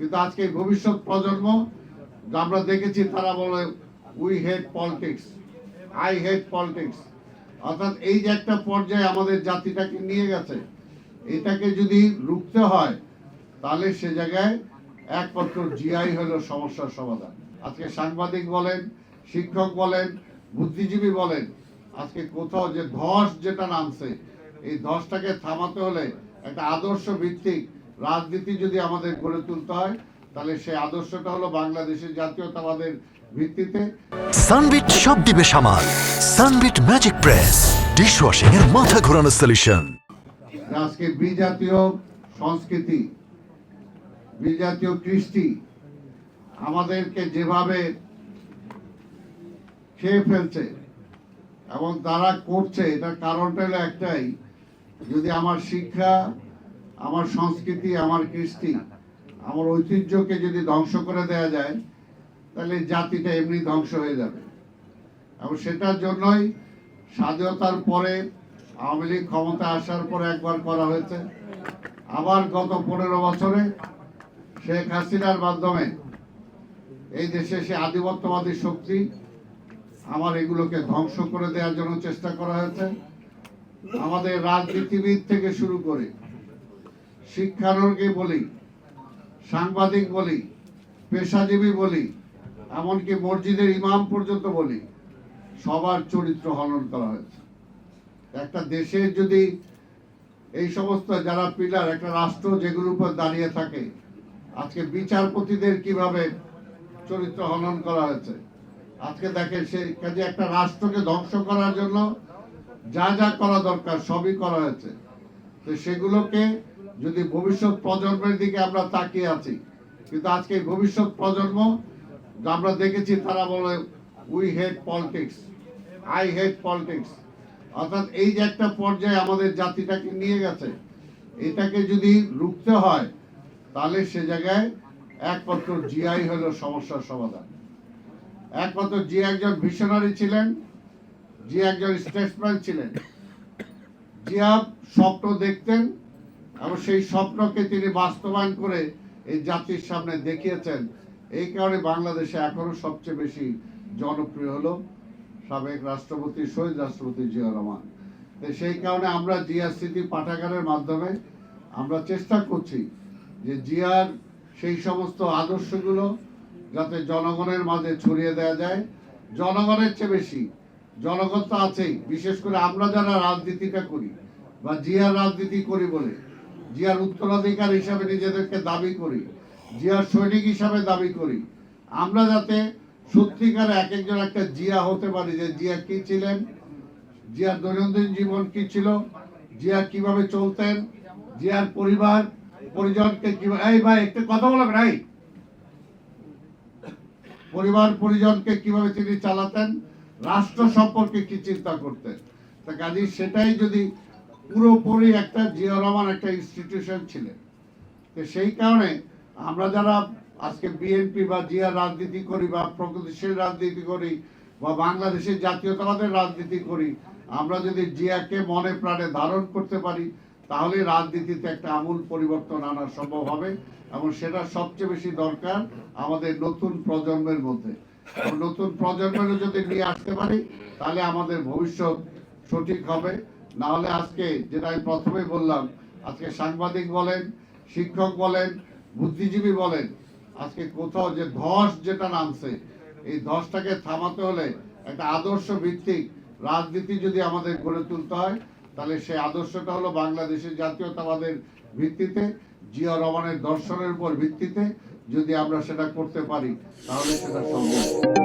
কিন্তু আজকে ভবিষ্যৎ প্রজন্ম আমরা দেখেছি তারা বলে we hate politics, I hate politics. অর্থাৎ এই যে একটা পর্যায়ে আমাদের জাতিটাকে নিয়ে গেছে, এটাকে যদি রুখতে হয় তাহলে সে জায়গায় একমাত্র জিআই হলো সমস্যার সমাধান। আজকে সাংবাদিক বলেন, শিক্ষক বলেন, বুদ্ধিজীবী বলেন, আজকে কোথাও যে ধস যেটা নামছে, এই ধসটাকে থামাতে হলে একটা আদর্শ ভিত্তিক রাজনীতি যদি আমাদের গড়ে তুলতে হয়, তাহলে সেই আদর্শটা হলো বাংলাদেশের জাতীয়তাবাদের ভিত্তিতে। সানবিট সব দিবে সামাল। সানবিট ম্যাজিক প্রেস ডিশওয়াশিং এর মাথা ঘোরানো সলিউশন। আজকে বিজাতীয় সংস্কৃতি, বিজাতীয় কৃষ্টি আমাদেরকে যেভাবে খেয়ে ফেলছে এবং তারা করছে, এটার কারণটা হলো একটাই, যদি আমার শিক্ষা, আমার সংস্কৃতি, আমার কৃষ্টি, আমার ঐতিহ্যকে যদি ধ্বংস করে দেয়া যায়, তাহলে জাতিটা এমনি ধ্বংস হয়ে যাবে। এবং সেটার জন্যই স্বাধীনতার পরে আওয়ামী লীগ ক্ষমতা আসার পরে একবার করা হয়েছে, আবার গত 15 বছরে শেখ হাসিনার মাধ্যমে এই দেশে সে আধিপত্যবাদী শক্তি আমার এগুলোকে ধ্বংস করে দেওয়ার জন্য চেষ্টা করা হয়েছে। আমাদের রাজনীতিবিদ থেকে শুরু করে শিক্ষার্থীকে বলি, সাংবাদিক বলি, পেশাজীবী বলি, এমনকি মসজিদের ইমাম পর্যন্ত বলি, সবার চরিত্র হনন করা হয়েছে। একটা দেশের যদি এই সমস্ত যারা পিলার, একটা রাষ্ট্র যেগুলোর উপর দাঁড়িয়ে থাকে, আজকে বিচারপতিদের কিভাবে চরিত্র হনন করা হয়েছে। আজকে দেখেন সে কাজে একটা রাষ্ট্রকে ধ্বংস করার জন্য যা যা করা দরকার সবই করা হয়েছে। তো সেগুলোকে যদি ভবিষ্যৎ প্রজন্মের দিকে আমরা তাকিয়ে আছি, কিন্তু আজকে ভবিষ্যৎ প্রজন্ম আমরা দেখেছি তারা বলে we hate politics, I hate politics. অর্থাৎ এই যে একটা পর্যায়ে আমাদের জাতিটাকে নিয়ে গেছে, এটাকে যদি রুখতে হয় তাহলে সে জায়গায় একমাত্র জিআই হলো সমস্যার সমাধান। একমাত্র জি একজন ভিশনারি ছিলেন, জি একজন স্টেটসম্যান ছিলেন। জিয়া স্বপ্ন দেখতেন এবং সেই স্বপ্নকে তিনি বাস্তবায়ন করে এই জাতির সামনে দেখিয়েছেন। এই কারণে বাংলাদেশে এখনো সবচেয়ে বেশি জনপ্রিয় হলো সাবেক রাষ্ট্রপতি, শহীদ রাষ্ট্রপতি জিয়াউর রহমান। সেই কারণে আমরা জিয়া স্মৃতি পাঠাগারের মাধ্যমে আমরা চেষ্টা করছি যে জিয়ার সেই সমস্ত আদর্শগুলো যাতে জনগণের মাঝে ছড়িয়ে দেওয়া যায়। জনগণের চেয়ে বেশি জনগণ তো আছেই, বিশেষ করে আমরা যারা রাজনীতিটা করি বা জিয়ার রাজনীতি করি বলে জিয়ার উত্তরাধিকার হিসাবে নিজেদেরকে দাবি করি, জিয়ার সৈনিক হিসাবে দাবি করি, আমরা যাতে সত্যিকারে এক একজন একটা জিয়া হতে পারি, যে জিয়া কি ছিলেন, জিয়ার দৈনন্দিন জীবন কি ছিল, জিয়া কিভাবে চলতেন, জিয়ার পরিবার পরিজনকে কিভাবে, এই ভাই একটু কথা বলবেন, এই পরিবার পরিজনকে কিভাবে তিনি চালাতেন, রাষ্ট্র সম্পর্কে কি চিন্তা করতেন। তা কাজে সেটাই যদি পুরোপুরি একটা জিয়াউর রহমান একটা ইনস্টিটিউশন ছিলেন। তো সেই কারণে আমরা যারা আজকে বিএনপি বা জিয়ার রাজনীতি করি বা প্রগতিশীল রাজনীতি করি বা বাংলাদেশের জাতীয়তাবাদের রাজনীতি করি, আমরা যদি জিয়াকে মনে প্রাণে ধারণ করতে পারি তাহলে রাজনীতিতে একটা আমূল পরিবর্তন আনা সম্ভব হবে। এবং সেটা সবচেয়ে বেশি দরকার আমাদের নতুন প্রজন্মের মধ্যে। নতুন প্রজন্মের যদি নিয়ে আসতে পারি তাহলে আমাদের ভবিষ্যৎ সঠিক হবে। না হলে আজকে যেটা আমি প্রথমে বললাম, আজকে সাংবাদিক বলেন, শিক্ষক বলেন, বুদ্ধিজীবী বলেন, আজকে কোথাও যে ধস যেটা নামছে, এই ধসটাকে থামাতে হলে একটা আদর্শ ভিত্তিক রাজনীতি যদি আমাদের গড়ে তুলতে হয়, তাহলে সেই আদর্শটা হলো বাংলাদেশের জাতীয়তাবাদের ভিত্তিতে, জিয়াউর রহমানের দর্শনের উপর ভিত্তিতে। যদি আমরা সেটা করতে পারি তাহলে সেটা সম্ভব।